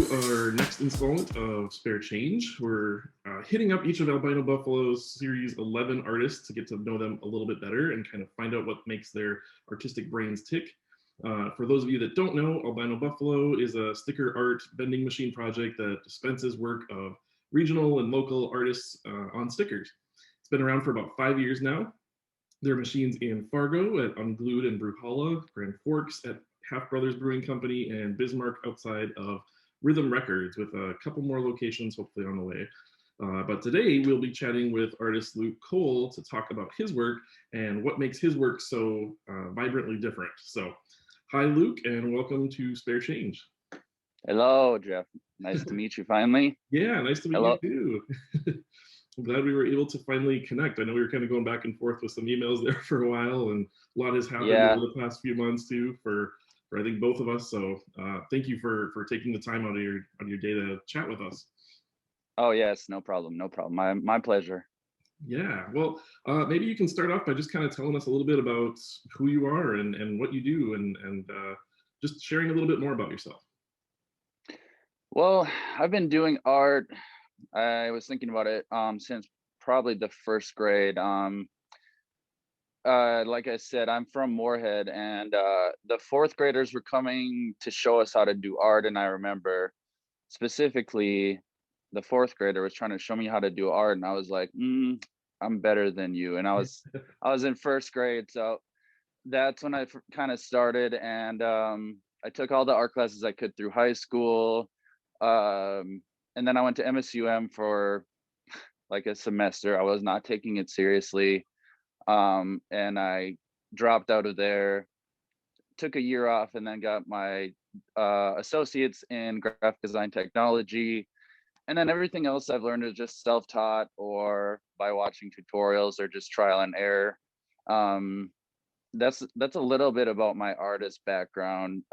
to our next installment of Spare Change. We're hitting up each of Albino Buffalo's Series 11 artists to get to know them a little bit better and kind of find out what makes their artistic brains tick. For those of you that don't know, Albino Buffalo is a sticker art vending machine project that dispenses work of regional and local artists on stickers. It's been around for about 5 years now. There are machines in Fargo at Unglued and Brewhalla, Grand Forks at Half Brothers Brewing Company, and Bismarck outside of Rhythm Records, with a couple more locations hopefully on the way. But today we'll be chatting with artist Luke Cole to talk about his work and what makes his work so vibrantly different. So, hi Luke, and welcome to Spare Change. Hello, Jeff. Nice to meet you finally. Yeah, nice to meet Hello. you too. I'm glad we were able to finally connect. I know we were kind of going back and forth with some emails there for a while, and a lot has happened over the past few months too for I think both of us. So thank you for taking the time out of your day to chat with us. Oh yes, no problem, no problem. My pleasure. Yeah, well, maybe you can start off by just kind of telling us a little bit about who you are and what you do, and just sharing a little bit more about yourself. Well, I've been doing art. I was thinking about it since probably the first grade. Like I said, I'm from Moorhead, and the fourth graders were coming to show us how to do art. And I remember specifically the fourth grader was trying to show me how to do art, and I was like, I'm better than you. And I was in first grade, so that's when I kind of started. And I took all the art classes I could through high school. And then I went to MSUM for like a semester. I was not taking it seriously. And I dropped out of there, took a year off, and then got my associates in graphic design technology. And then everything else I've learned is just self-taught or by watching tutorials or just trial and error. That's a little bit about my artist background.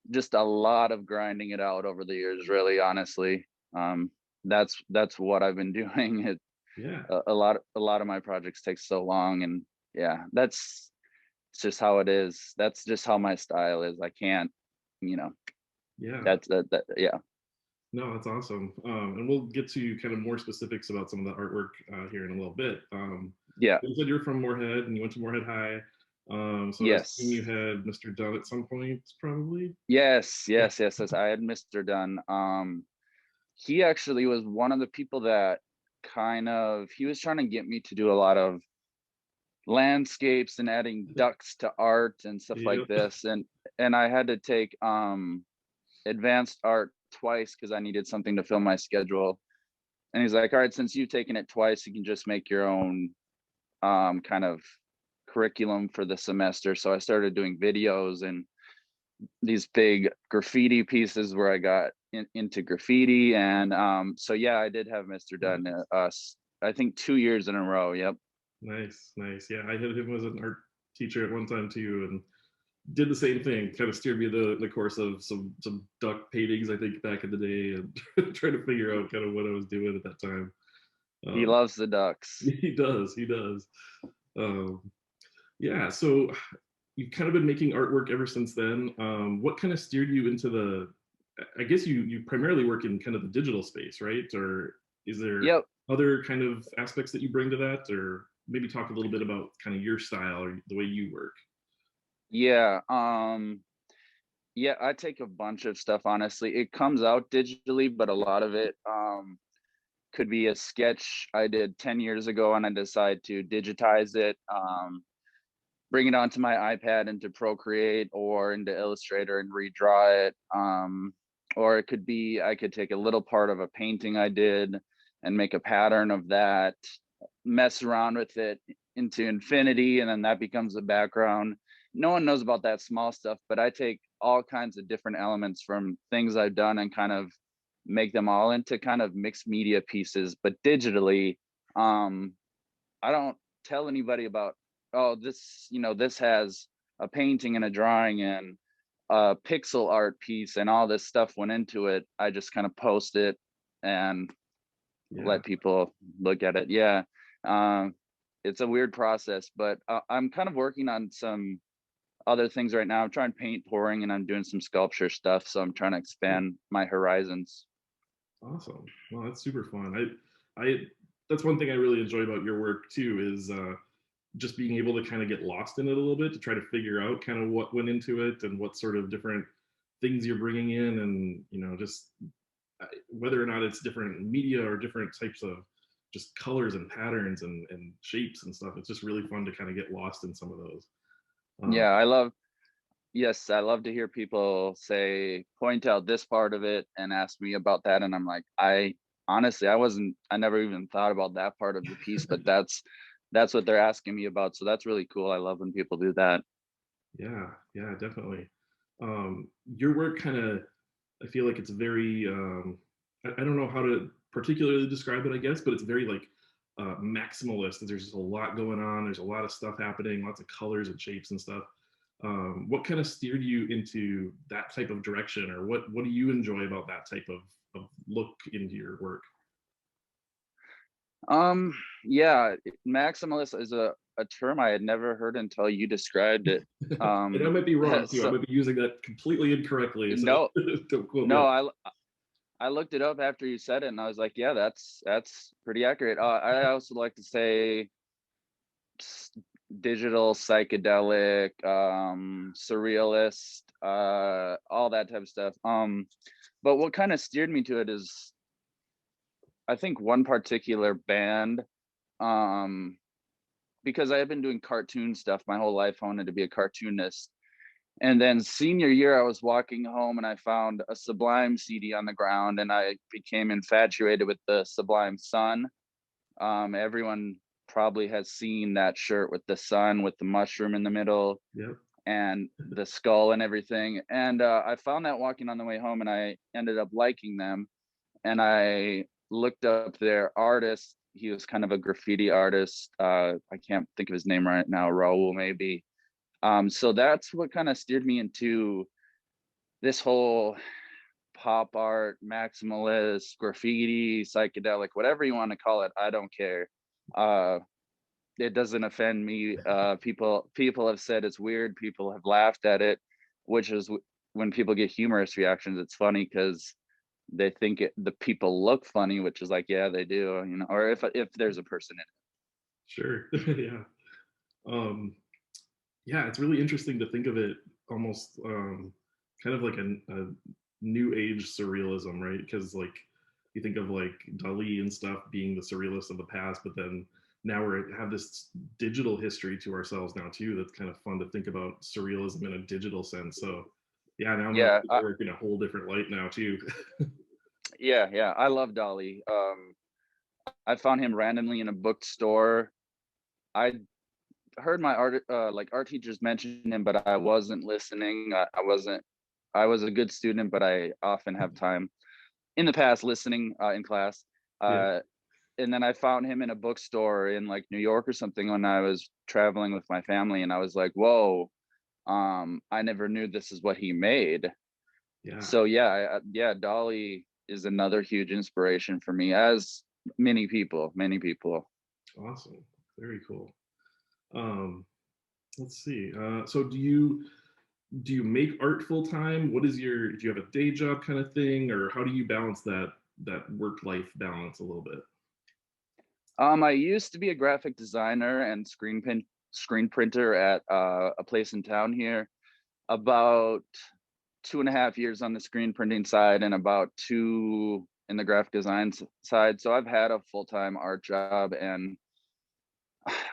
Just a lot of grinding it out over the years, really, honestly. That's what I've been doing. Yeah. A lot of my projects take so long, and yeah, it's just how it is. That's just how my style is. I can't, Yeah. That's that yeah. No, that's awesome. And we'll get to kind of more specifics about some of the artwork here in a little bit. Yeah. You said you're from Moorhead and you went to Moorhead High. So I assume you Yes. had Mr. Dunn at some point, probably. Yes. I had Mr. Dunn. He actually was one of the people that he was trying to get me to do a lot of landscapes and adding ducks to art and stuff like this. And I had to take advanced art twice because I needed something to fill my schedule. And he's like, all right, since you've taken it twice, you can just make your own kind of curriculum for the semester. So I started doing videos and these big graffiti pieces where I got into graffiti. And so yeah, I did have Mr. Dunn I think 2 years in a row. Yep. Nice. Yeah, I had him as an art teacher at one time too, and did the same thing. Kind of steered me the course of some duck paintings, I think, back in the day, and trying to figure out kind of what I was doing at that time. He loves the ducks. He does. Yeah, so you've kind of been making artwork ever since then. What kind of steered you into I guess you primarily work in kind of the digital space, right? Or is there other kind of aspects that you bring to that? Or maybe talk a little bit about kind of your style or the way you work. Yeah. Yeah, I take a bunch of stuff, honestly. It comes out digitally, but a lot of it could be a sketch I did 10 years ago and I decide to digitize it, bring it onto my iPad into Procreate or into Illustrator and redraw it. Or it could be, I could take a little part of a painting I did and make a pattern of that, mess around with it into infinity, and then that becomes the background. No one knows about that small stuff, but I take all kinds of different elements from things I've done and kind of make them all into kind of mixed media pieces, but digitally. I don't tell anybody about, oh, this has a painting and a drawing and a pixel art piece and all this stuff went into it. I just kind of post it and let people look at it. Yeah. It's a weird process, but I'm kind of working on some other things right now. I'm trying paint pouring and I'm doing some sculpture stuff. So I'm trying to expand my horizons. Awesome. Well, that's super fun. I that's one thing I really enjoy about your work too is just being able to kind of get lost in it a little bit to try to figure out kind of what went into it and what sort of different things you're bringing in, and just whether or not it's different media or different types of just colors and patterns and shapes and stuff. It's just really fun to kind of get lost in some of those. Um, Yeah, yes, I love to hear people say, point out this part of it and ask me about that. And I'm like, I honestly, I never even thought about that part of the piece, but that's what they're asking me about. So that's really cool. I love when people do that. yeah, yeah, definitely. Your work kind of, I feel like it's very, I don't know how to particularly describe it, I guess, but it's very like maximalist. There's just a lot going on. There's a lot of stuff happening, lots of colors and shapes and stuff. What kind of steered you into that type of direction, or what do you enjoy about that type of look into your work? Um, yeah, maximalist is a term I had never heard until you described it. And I might be wrong too. I So might be using that completely incorrectly. So no, don't quote me on no, I looked it up after you said it, and I was like, yeah, that's pretty accurate. I also like to say digital, psychedelic, surrealist, all that type of stuff. But what kind of steered me to it is, I think, one particular band. Um, because I have been doing cartoon stuff my whole life. I wanted to be a cartoonist. And then senior year, I was walking home and I found a Sublime CD on the ground, and I became infatuated with the Sublime Sun. Everyone probably has seen that shirt with the sun, with the mushroom in the middle, Yep. and the skull and everything. And I found that walking on the way home, and I ended up liking them. And I looked up their artist. He was kind of a graffiti artist. I can't think of his name right now. Raul, maybe. So that's what kind of steered me into this whole pop art, maximalist, graffiti, psychedelic, whatever you want to call it. I don't care. Uh, it doesn't offend me. People have said it's weird. People have laughed at it, which is when people get humorous reactions. It's funny because they think the people look funny, which is like, yeah, they do, or if there's a person in it. Sure. Yeah. Um, yeah, it's really interesting to think of it almost kind of like a new age surrealism, right? Because like you think of like Dali and stuff being the surrealists of the past, but then now we have this digital history to ourselves now too. That's kind of fun to think about surrealism in a digital sense. So yeah, now I'm gonna Yeah, look at work in a whole different light now too. yeah. I love Dolly. I found him randomly in a bookstore. I heard my art teachers mention him, but I wasn't listening. I wasn't. I was a good student, but I often have time in the past listening in class. Yeah. Uh, and then I found him in a bookstore in like New York or something when I was traveling with my family, and I was like, "Whoa! I never knew this is what he made." Yeah. So yeah, yeah, Dolly is another huge inspiration for me, as many people, many people. Awesome. Very cool. Um, let's see. So do you make art full time? What is your, do you have a day job kind of thing, or how do you balance that work life balance a little bit? I used to be a graphic designer and screen printer at a place in town here. About 2.5 years on the screen printing side and about 2 in the graphic design side. So I've had a full-time art job, and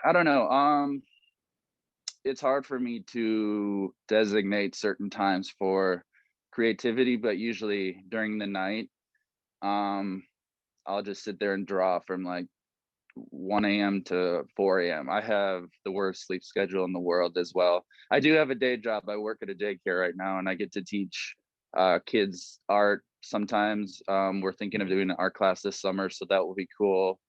I don't know. It's hard for me to designate certain times for creativity, but usually during the night, um, I'll just sit there and draw from like 1 a.m. to 4 a.m. I have the worst sleep schedule in the world as well. I do have a day job. I work at a daycare right now, and I get to teach kids art sometimes. We're thinking of doing an art class this summer, so that will be cool.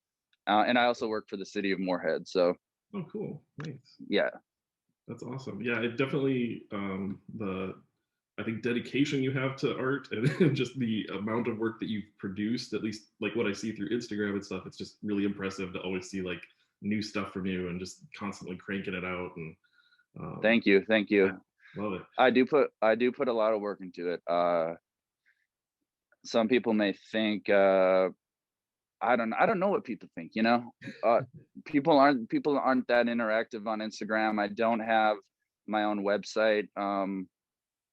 And I also work for the city of Moorhead. So Oh, cool. Nice. yeah, That's awesome. Yeah, it definitely the I think dedication you have to art and just the amount of work that you've produced, at least like what I see through Instagram and stuff, it's just really impressive to always see like new stuff from you and just constantly cranking it out. And um, thank you, thank I, you. Love it. I do put a lot of work into it. Some people may think, I don't know what people think, you know? Uh, people aren't that interactive on Instagram. I don't have my own website.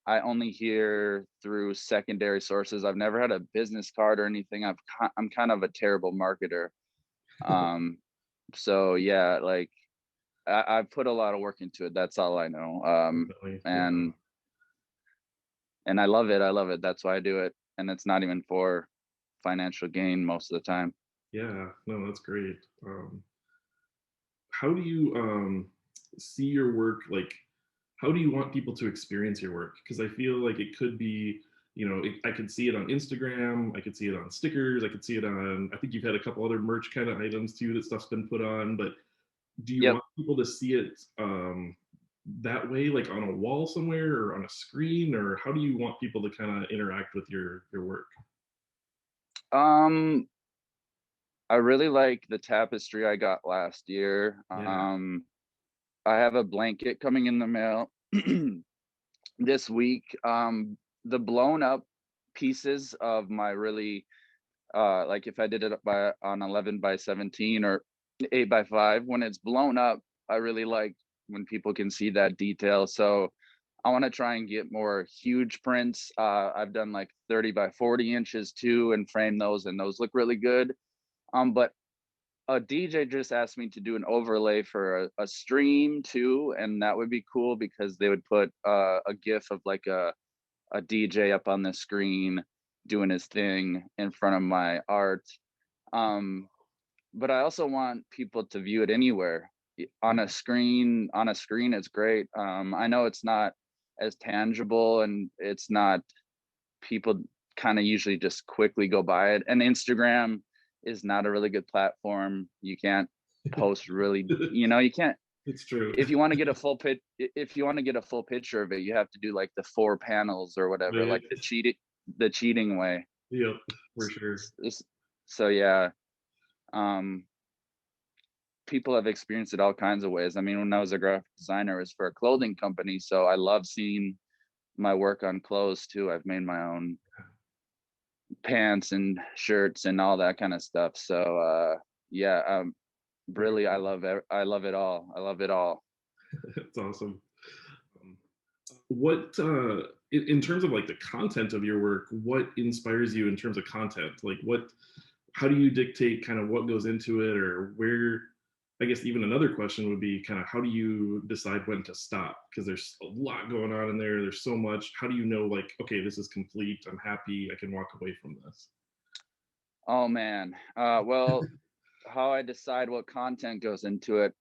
I only hear through secondary sources. I've never had a business card or anything. I'm kind of a terrible marketer. Um, so yeah, like I've put a lot of work into it. That's all I know. Definitely. Yeah. And I love it. I love it. That's why I do it. And it's not even for financial gain most of the time. Yeah. No, that's great. How do you see your work? Like, how do you want people to experience your work? Because I feel like it could be, I could see it on Instagram, I could see it on stickers, I could see it on, I think you've had a couple other merch kind of items too that stuff's been put on, but do you Yep. want people to see it that way, like on a wall somewhere or on a screen, or how do you want people to kind of interact with your work? Um, I really like the tapestry I got last year. Yeah. I have a blanket coming in the mail this week. The blown up pieces of my really like if I did it by on 11 by 17 or 8 by 5, when it's blown up, I really like when people can see that detail. So I want to try and get more huge prints. I've done like 30 by 40 inches too and frame those, and those look really good. But a DJ just asked me to do an overlay for a stream too, and that would be cool because they would put a GIF of like a DJ up on the screen doing his thing in front of my art. Um, but I also want people to view it anywhere on a screen. On a screen, it's great. I know it's not as tangible, and it's not people kind of usually just quickly go by it. And Instagram is not a really good platform. You can't post really, you can't It's true. if you want to get a full pit if you want to get a full picture of it, you have to do like the 4 panels or whatever, Right. like the cheating way. Yep, for sure. So yeah, um people have experienced it all kinds of ways. I mean, when I was a graphic designer, it was for a clothing company, so I love seeing my work on clothes too. I've made my own pants and shirts and all that kind of stuff. So yeah, Very really, I cool. love it. I love it all. I love it all. That's awesome. Um, what in terms of like the content of your work, what inspires you in terms of content? Like what how do you dictate kind of what goes into it, or where, I guess even another question would be kind of how do you decide when to stop? Because there's a lot going on in there. There's so much. How do you know, like, okay, this is complete. I'm happy. I can walk away from this. Oh man. Well, how I decide what content goes into it.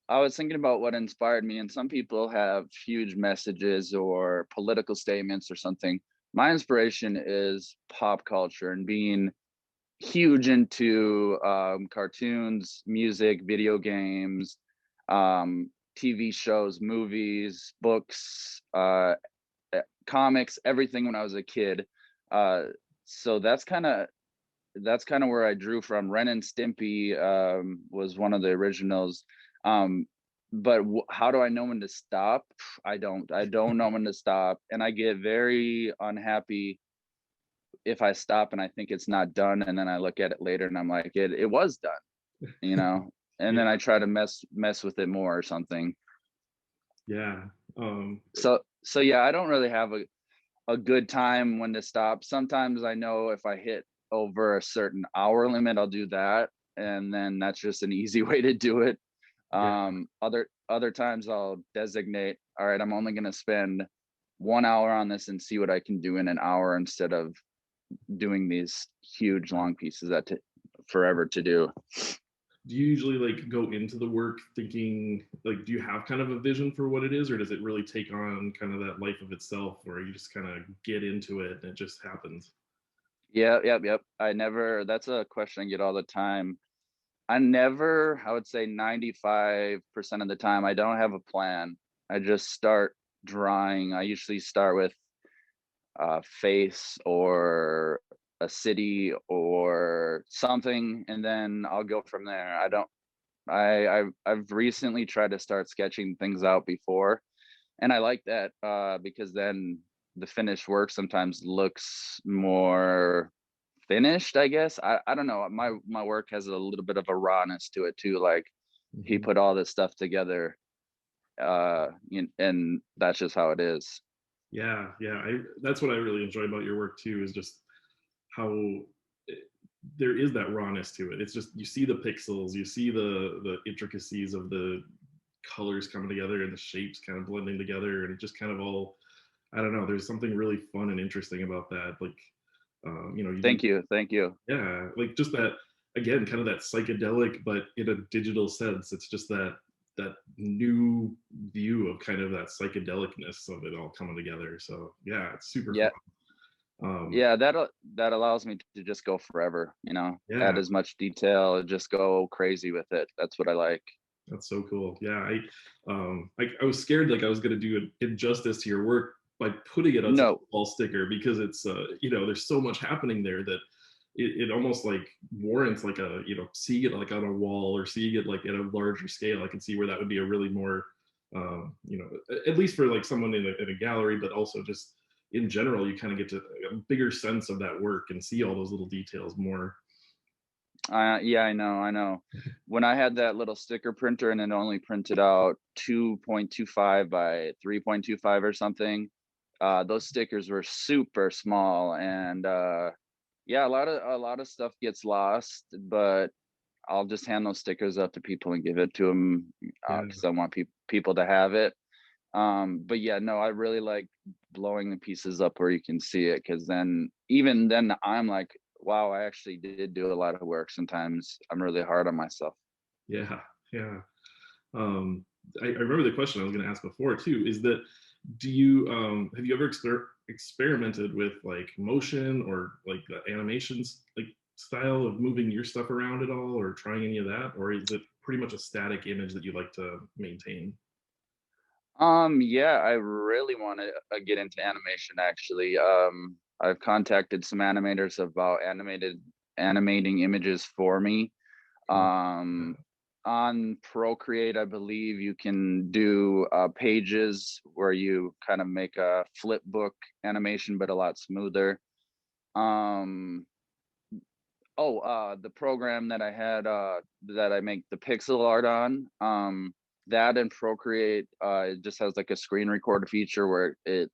I was thinking about what inspired me, and some people have huge messages or political statements or something. My inspiration is pop culture and being huge into cartoons, music, video games, TV shows, movies, books, comics, everything when I was a kid. Uh, so that's kind of where I drew from. Ren and Stimpy was one of the originals. Um, but how do I know when to stop? I don't. I don't know when to stop, and I get very unhappy if I stop and I think it's not done, and then I look at it later and I'm like, it was done, you know. And Yeah, then I try to mess with it more or something. yeah. So yeah, I don't really have a good time when to stop. Sometimes I know if I hit over a certain hour limit, I'll do that, and then that's just an easy way to do it. Yeah. Other times I'll designate, all right, I'm only going to spend 1 hour on this and see what I can do in an hour instead of doing these huge long pieces that forever to do. Do you usually like go into the work thinking, like, do you have kind of a vision for what it is, or does it really take on kind of that life of itself where you just kind of get into it and it just happens? Yeah, yep. I never, that's a question I get all the time. I would say 95% of the time, I don't have a plan. I just start drawing. I usually start with a face or a city or something, and then I'll go from there. I don't, I've recently tried to start sketching things out before, And I like that, because then the finished work sometimes looks more finished, I guess. I don't know. My work has a little bit of a rawness to it too. Like he Mhm. put all this stuff together, and that's just how it is. Yeah, yeah. That's what I really enjoy about your work too, is just how it, there is that rawness to it. It's just you see the pixels, you see the intricacies of the colors coming together and the shapes kind of blending together, and it just kind of all, I don't know. There's something really fun and interesting about that. Like, you do, Thank you, thank you. yeah, like just that, again, kind of that psychedelic, but in a digital sense. It's just that new view of kind of that psychedelicness of it all coming together. So yeah, it's super fun. Yeah, Um, yeah. That allows me to just go forever. Add yeah, as much detail, just go crazy with it. That's what I like. that's so cool. Yeah, I was scared like I was gonna do an injustice to your work by putting it on such No, a wall sticker, because it's there's so much happening there that it almost like warrants like a, seeing it like on a wall or seeing it like at a larger scale. I can see where that would be a really more, at least for like someone in a gallery, but also just in general, you kind of get to a bigger sense of that work and see all those little details more. yeah, I know. When I had that little sticker printer and it only printed out 2.25 by 3.25 or something, those stickers were super small, and yeah, a lot of stuff gets lost, but I'll just hand those stickers out to people and give it to them Yeah, because I want people to have it. But yeah, no, I really like blowing the pieces up where you can see it, because then even then I'm like, wow, I actually did do a lot of work. Sometimes I'm really hard on myself. yeah, yeah. Um, I remember the question I was going to ask before too. Is that, do you have you ever experimented with like motion or like the animations like style of moving your stuff around at all, or trying any of that, or is it pretty much a static image that you like to maintain? Yeah, I really want to get into animation actually. I've contacted some animators about animating images for me. Cool. Um, on Procreate, I believe you can do pages where you kind of make a flip book animation, but a lot smoother. Um, the program that I had that I make the pixel art on, that and Procreate, it just has like a screen recorder feature where it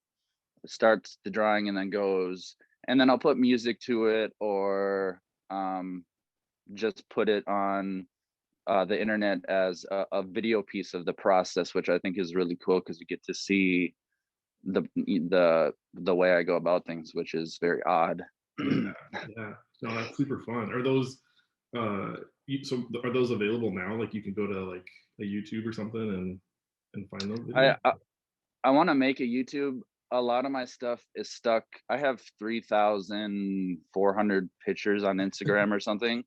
starts the drawing and then goes, and then I'll put music to it, or um, just put it on the internet as a video piece of the process, which I think is really cool because you get to see the way I go about things, which is very odd. Yeah, yeah. No, that's super fun. Are those so are those available now? Like you can go to like a YouTube or something and find those videos? I I, I want to make a YouTube. A lot of my stuff is stuck. I have 3,400 pictures on Instagram or something.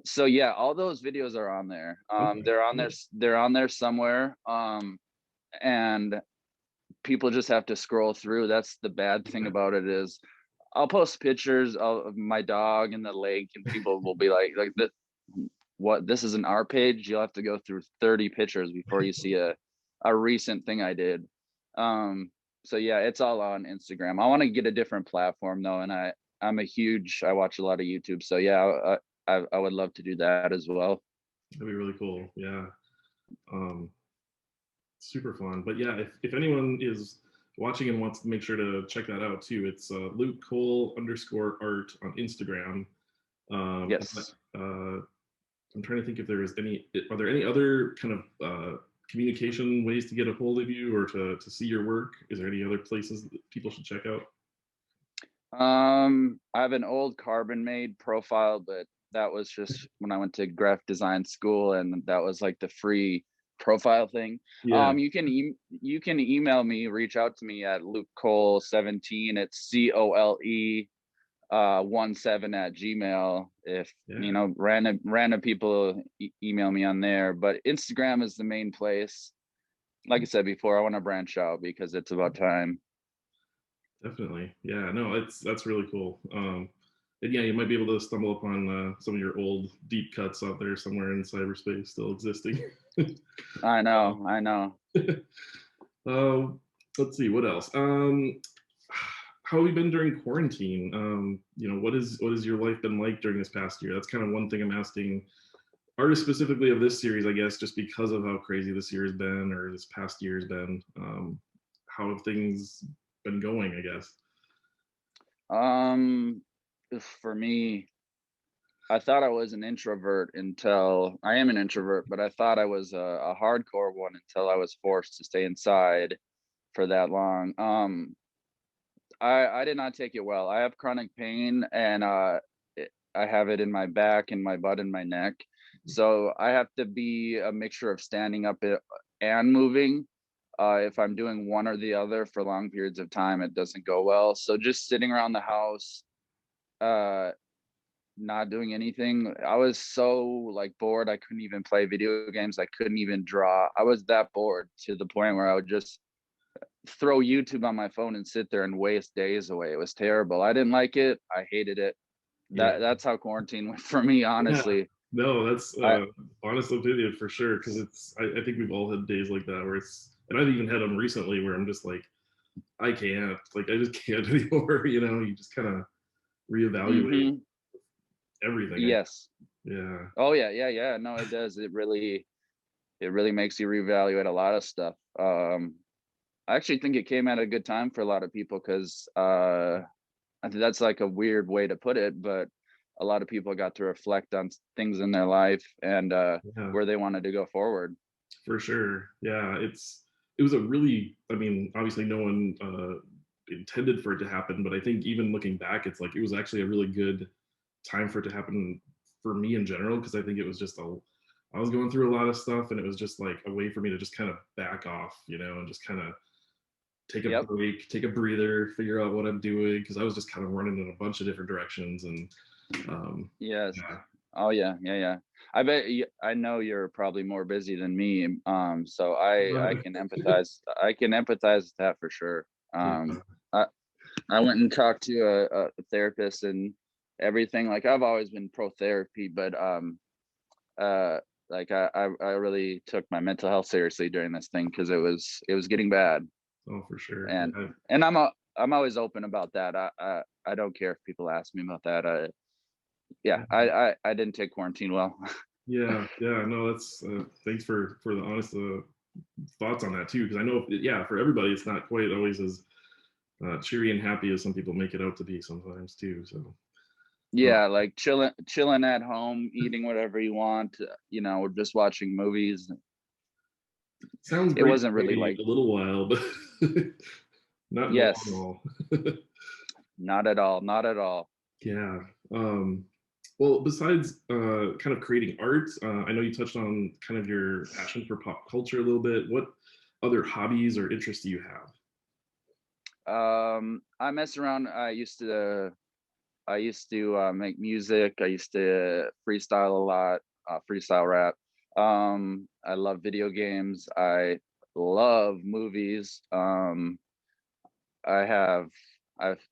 So yeah, all those videos are on there. Okay, They're on there. cool. They're on there somewhere. And people just have to scroll through. That's the bad thing Yeah. about it is I'll post pictures of my dog in the lake, and people will be like this, what, this is an art page? You'll have to go through 30 pictures before you see a recent thing I did. So yeah, it's all on Instagram. I want to get a different platform though, and I watch a lot of YouTube. So yeah, I would love to do that as well. That'd be really cool. Yeah. Um, Super fun. But yeah, if anyone is watching and wants to make sure to check that out too, it's Luke Cole _art on Instagram. Yes. I'm trying to think if there is are there any other kind of communication ways to get a hold of you or to see your work? Is there any other places that people should check out? I have an old Carbon made profile, but that was just when I went to graphic design school, and that was like the free profile thing. Yeah. You can email me, reach out to me at Luke Cole 17. It's COLE 17 at Gmail. If Yeah. random people email me on there, but Instagram is the main place. Like I said before, I want to branch out because it's about time. Definitely. Yeah, no, that's really cool. And yeah, you might be able to stumble upon some of your old deep cuts out there somewhere in cyberspace still existing. I Um, know, I know. Uh, let's see, what else? How have you been during quarantine? What has your life been like during this past year? That's kind of one thing I'm asking artists specifically of this series, I guess, just because of how crazy this year has been or this past year has been. How have things been going, I guess? Um, for me, I thought I was an introvert until I am an introvert, but I thought I was a hardcore one until I was forced to stay inside for that long. I did not take it well. I have chronic pain, and I have it in my back and my butt and my neck. So I have to be a mixture of standing up and moving. If I'm doing one or the other for long periods of time, it doesn't go well. So just sitting around the house, uh, not doing anything. I was so like bored. I couldn't even play video games. I couldn't even draw. I was that bored to the point where I would just throw YouTube on my phone and sit there and waste days away. It was terrible. I didn't like it. I hated it. Yeah, That's how quarantine went for me, yeah. honestly. No, that's I honest opinion for sure. Because I think we've all had days like that where and I've even had them recently where I'm just like, I can't, like, I just can't anymore. You just kind of reevaluate mhm. everything. Yes. Yeah, Oh yeah, yeah, yeah. No, it does. It really makes you reevaluate a lot of stuff. I actually think it came at a good time for a lot of people because I think that's like a weird way to put it, but a lot of people got to reflect on things in their life and yeah. where they wanted to go forward. For sure. Yeah, it was a really, I mean, obviously no one intended for it to happen, but I think even looking back, it's like it was actually a really good time for it to happen for me in general because I think it was just I was going through a lot of stuff and it was just like a way for me to just kind of back off, and just kind of take a Yep. break, take a breather, figure out what I'm doing because I was just kind of running in a bunch of different directions and Yes. yeah. Oh yeah, yeah, yeah. I know you're probably more busy than me. So I Uh, can empathize. I can empathize with that for sure. yeah. I I went and talked to a therapist and everything. Like I've always been pro therapy, but uh, like I really took my mental health seriously during this thing because it was getting bad, Oh, for sure. and Yeah. and I'm always open about that. I don't care if people ask me about that. Yeah, I didn't take quarantine well. Yeah, yeah, no, that's thanks for the honest thoughts on that too, because I know, yeah, for everybody, it's not quite always as cheery and happy as some people make it out to be sometimes too. So, uh, Yeah, like chilling at home, eating whatever you want, or just watching movies. sounds It great for wasn't really maybe like a little while, but not in the long yes, haul. not at all, not at all. Yeah. Well, besides kind of creating art, I know you touched on kind of your passion for pop culture a little bit. What other hobbies or interests do you have? I mess around. I used to make music. I used to freestyle a lot, freestyle rap. I love video games. I love movies. I have, I've,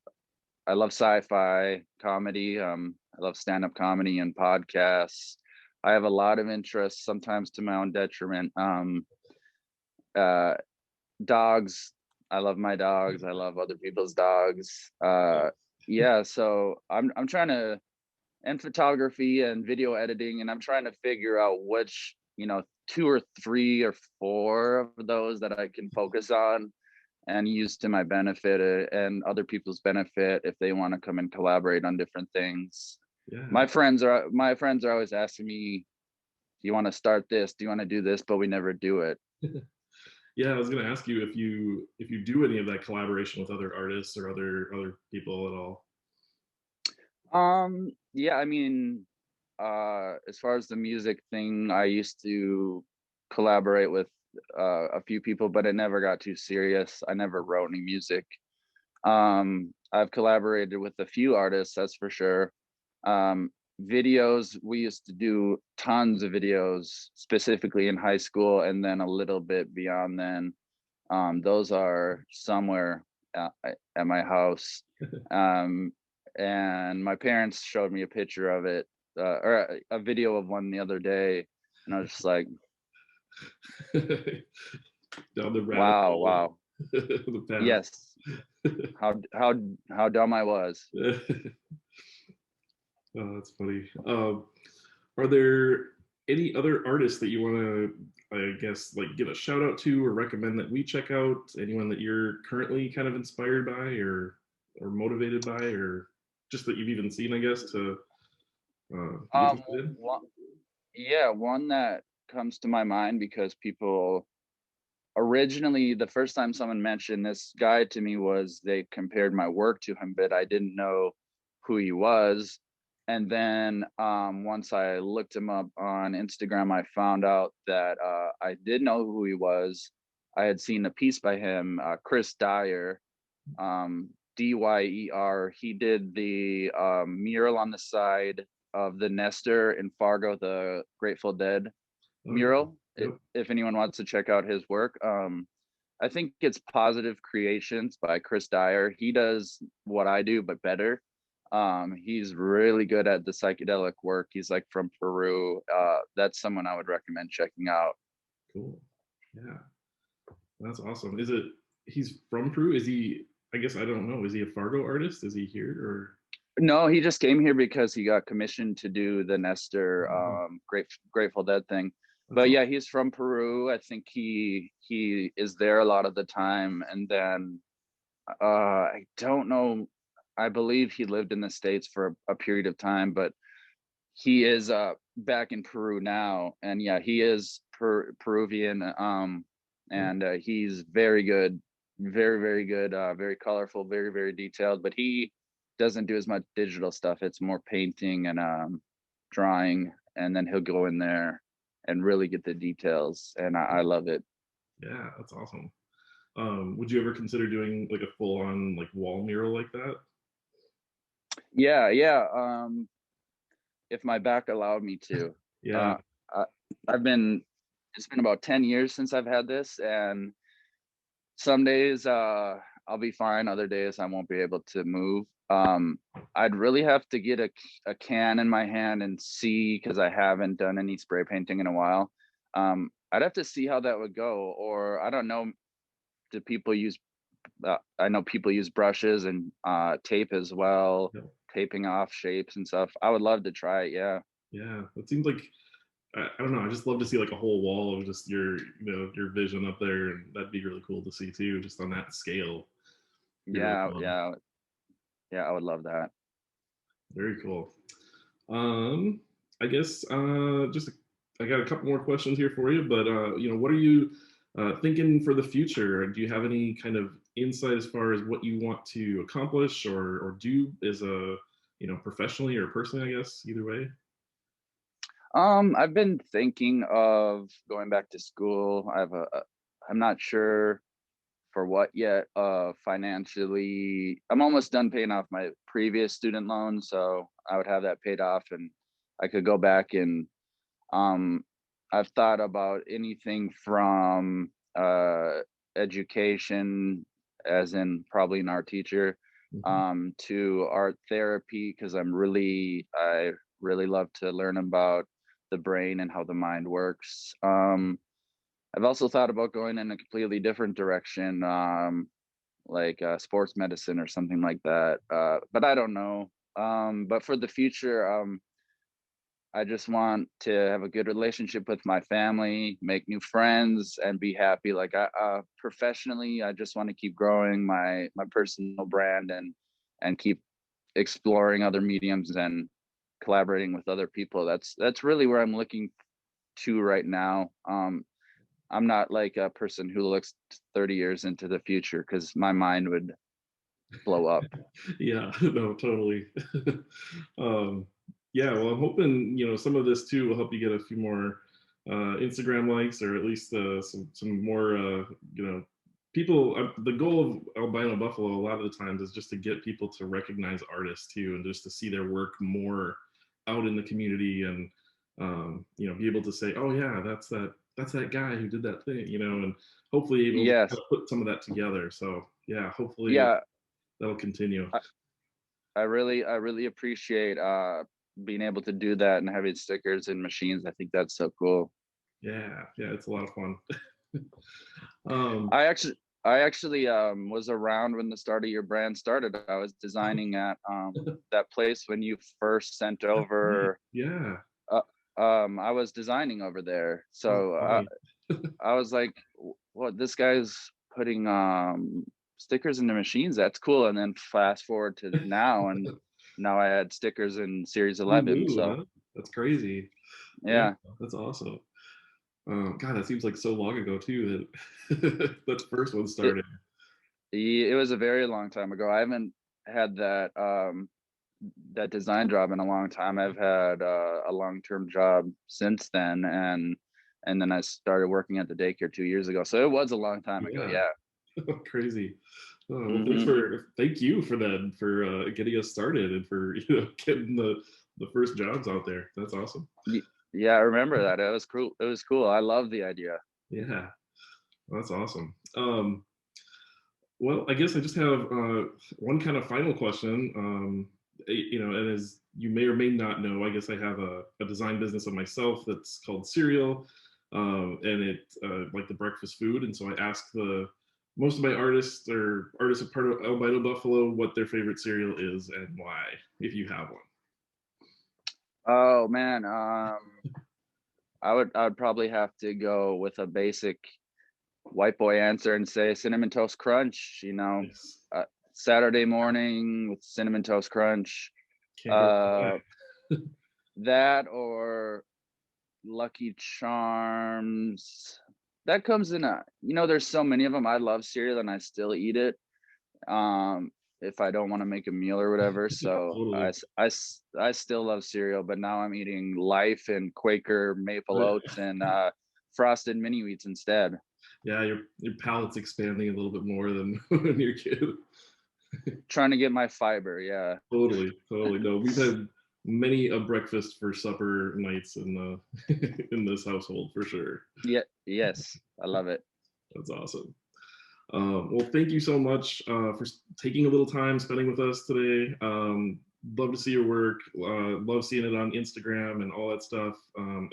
I love sci-fi comedy. I love stand-up comedy and podcasts. I have a lot of interests, sometimes to my own detriment. Uh, Dogs. I love my dogs. I love other people's dogs. Yeah, so I'm trying to and photography and video editing, and I'm trying to figure out which, two or three or four of those that I can focus on and use to my benefit, and other people's benefit if they want to come and collaborate on different things. Yeah. My friends are always asking me, "Do you want to start this? Do you want to do this?" But we never do it. Yeah, I was gonna ask you if you do any of that collaboration with other artists or other people at all. Yeah, I mean, as far as the music thing, I used to collaborate with a few people, but it never got too serious. I never wrote any music. I've collaborated with a few artists, that's for sure. Um, Videos, we used to do tons of videos, specifically in high school, and then a little bit beyond then. Those are somewhere at my house. Um, and my parents showed me a picture of it, or a video of one the other day, and I was just like, down the rabbit Wow, hole wow. of the Yes. past. How dumb I was. Oh, that's funny. Are there any other artists that you want to, I guess, like give a shout out to or recommend that we check out? Anyone that you're currently kind of inspired by or motivated by, or just that you've even seen, I guess, to be Um, interested in? one yeah, one that comes to my mind because people originally, the first time someone mentioned this guy to me was they compared my work to him, but I didn't know who he was. And then once I looked him up on Instagram, I found out that I did know who he was. I had seen a piece by him, Chris Dyer, Dyer. He did the mural on the side of the Nestor in Fargo, the Grateful Dead Oh yeah, mural. yep, If anyone wants to check out his work, I think it's Positive Creations by Chris Dyer. He does what I do, but better. He's really good at the psychedelic work. He's like from Peru. That's someone I would recommend checking out. cool. Yeah, that's awesome. Is it he's from Peru? Is he? I guess I don't know. Is he a Fargo artist? Is he here or? No, he just came here because he got commissioned to do the Nestor Oh, Grateful Dead thing. that's But awesome. yeah, he's from Peru. I think he is there a lot of the time. And then I don't know. I believe he lived in the States for a period of time, but he is back in Peru now. And yeah, he is Peruvian. And he's very good, very, very good, very colorful, very, very detailed. But he doesn't do as much digital stuff. It's more painting and drawing. And then he'll go in there and really get the details. And I love it. Yeah, that's awesome. Would you ever consider doing like a full on like wall mural like that? Yeah, yeah. If my back allowed me to. Yeah, Uh, I, I've been. It's been about 10 years since I've had this, and some days I'll be fine. Other days I won't be able to move. I'd really have to get a can in my hand and see because I haven't done any spray painting in a while. I'd have to see how that would go, or I don't know. Do people use? I know people use brushes and tape as well, yeah, taping off shapes and stuff. I would love to try it. Yeah. yeah. It seems like I don't know. I just love to see like a whole wall of just your vision up there, and that'd be really cool to see too, just on that scale. Be really Yeah, fun. yeah, yeah, I would love that. Very cool. Um, I guess I got a couple more questions here for you, but what are you thinking for the future? Do you have any kind of insight as far as what you want to accomplish or do as a professionally or personally? I guess either way. I've been thinking of going back to school. I'm not sure for what yet. Financially, I'm almost done paying off my previous student loan, so I would have that paid off and I could go back and um I've thought about anything from education, as in probably an art teacher, Mhm. to art therapy because I really love to learn about the brain and how the mind works. I've also thought about going in a completely different direction, like sports medicine or something like that. But I don't know. But for the future, I just want to have a good relationship with my family, make new friends, and be happy. Like professionally, I just want to keep growing my personal brand and keep exploring other mediums and collaborating with other people. That's really where I'm looking to right now. I'm not like a person who looks 30 years into the future because my mind would blow up. Yeah, no, totally. um, yeah, well, I'm hoping some of this too will help you get a few more Instagram likes, or at least some more people. The goal of albino buffalo a lot of the times is just to get people to recognize artists too, and just to see their work more out in the community, and be able to say, oh yeah, that's that guy who did that thing, and hopefully able to kind Yes. of put some of that together. So yeah, hopefully Yeah. that'll continue. I, I really appreciate being able to do that and having stickers and machines. I think that's so cool. Yeah, yeah, it's a lot of fun. Um, I actually was around when the start of your brand started. I was designing at that place when you first sent that's right. over. Yeah, Uh, I was designing over there, that's so funny. I was like, "What? This guy's putting stickers into machines. That's cool." And then fast forward to now, and now I had stickers in Series Who 11. knew, So huh? That's crazy. Yeah, yeah, that's awesome. God, that seems like so long ago too that that first one it started. it was a very long time ago. I haven't had that design job in a long time. I've had a long-term job since then, and then I started working at the daycare 2 years ago. So it was a long time ago. Yeah, Yeah. crazy. Oh, well, Hmm. thank you for that, for getting us started and for getting the first jobs out there. That's awesome. Yeah, I remember that. It was cool. It was cool. I love the idea. Yeah, that's awesome. Well, I guess I just have one kind of final question. And as you may or may not know, I guess I have a design business of myself that's called Cereal, and it like the breakfast food. And so I ask the most of my artists or artists a part of Albino Buffalo what their favorite cereal is and why, if you have one. Oh man, I would probably have to go with a basic white boy answer and say cinnamon toast crunch. Yes, Uh, Saturday morning with cinnamon toast crunch. can't go wrong Uh, that or Lucky Charms. That comes in there's so many of them. I love cereal and I still eat it. If I don't want to make a meal or whatever. with that. So Totally. I still love cereal, but now I'm eating Life and Quaker maple oats and frosted mini wheats instead. Yeah, your palate's expanding a little bit more than when you're a kid. Trying to get my fiber, yeah. Totally, totally. No, we've had many a breakfast for supper nights in the in this household for sure. Yeah, yes, I love it. That's awesome. Well, thank you so much for taking a little time spending with us today. Love to see your work. Love seeing it on Instagram and all that stuff.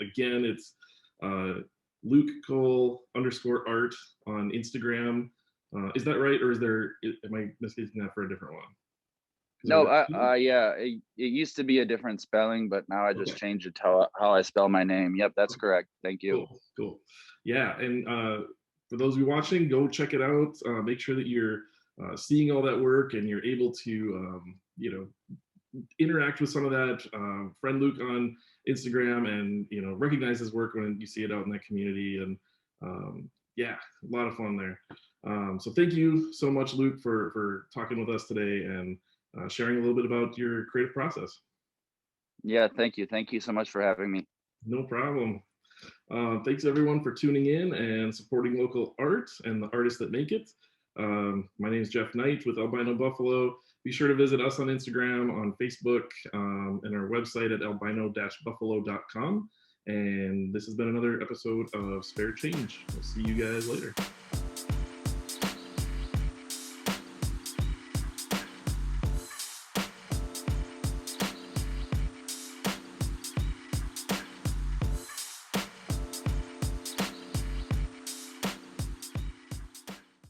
Again, it's uh, Luke Cole underscore art on Instagram. Is that right, or am I mistaking that for a different one? Is No, there two? yeah, it used to be a different spelling, but now I just Okay. changed it to how I spell my name. Yep, that's correct. Thank you. Cool, cool. Yeah, and for those of you watching, go check it out. Make sure that you're seeing all that work and you're able to, interact with some of that. Friend Luke on Instagram, and recognize his work when you see it out in that community. And yeah, a lot of fun there. So thank you so much, Luke, for talking with us today and sharing a little bit about your creative process. Yeah, thank you. Thank you so much for having me. No problem. Thanks everyone for tuning in and supporting local art and the artists that make it. My name is Jeff Knight with Albino Buffalo. Be sure to visit us on Instagram, on Facebook, and our website at albino-buffalo.com. And this has been another episode of Spare Change. We'll see you guys later.